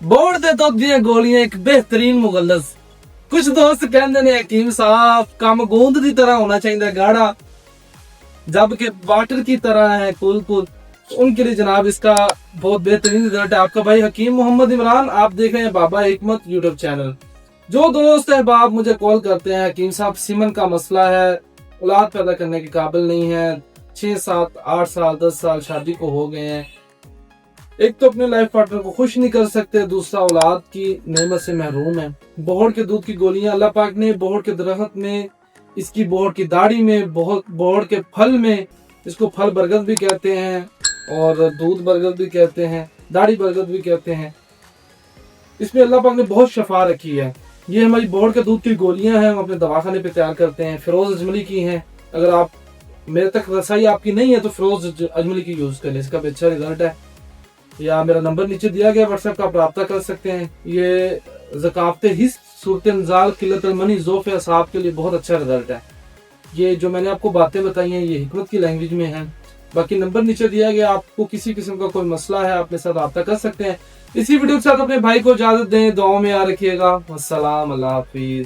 Board दे दुध दी गोलियां एक बेहतरीन मुगल्लस। कुछ दोस्त कहते ने हकीम साहब कम गूंद की तरह होना चाहिए गाढ़ा, जबकि वाटर की तरह है कूल कूल। उनके लिए जनाब इसका बहुत बेहतरीन रिजल्ट है। आपका भाई हकीम मोहम्मद इमरान, आप देख रहे हैं बाबा हिकमत यूट्यूब चैनल। जो दोस्त अहबाब मुझे कॉल करते हैं हकीम साहब सीमन का मसला है, औलाद पैदा करने के काबिल नहीं है, 6 7 8 साल 10 साल शादी को हो गए हैं, एक तो अपने लाइफ पार्टनर को खुश नहीं कर सकते, दूसरा औलाद की नेमत से महरूम है। बोहड़ के दूध की गोलियां अल्लाह पाक ने बोहड़ के दरख्त में, इसकी बोहड़ की दाढ़ी में, बोहड़ के फल में, इसको फल बरगद भी कहते हैं और दूध बरगद भी कहते हैं, दाढ़ी बरगद भी कहते हैं। इसमें अल्लाह पाक ने बहुत शफा रखी है। ये हमारी बोहड़ के दूध की गोलियां हैं, हम अपने दवाखाने पे तैयार करते हैं, फिरोज अजमली की हैं। अगर आप मेरे तक रसाई आपकी नहीं है तो फिरोज अजमली की यूज करें, इसका भी अच्छा रिजल्ट है। या मेरा नंबर नीचे दिया गया, व्हाट्सएप का आप रब्ता कर सकते हैं। ये ज़काफ़ते हिस्स, सूरत नज़ाल, किल्लतुल मनी, ज़ौफ़ असाब के लिए बहुत अच्छा रिजल्ट है। ये जो मैंने आपको बातें बताई हैं ये हिकमत की लैंग्वेज में है। बाकी नंबर नीचे दिया गया, आपको किसी किस्म का कोई मसला है आप मेरे साथ रब्ता कर सकते हैं। इसी वीडियो के साथ अपने भाई को इजाज़त दें, दुआओं में याद रखिएगा। अस्सलाम, अल्लाह हाफिज़।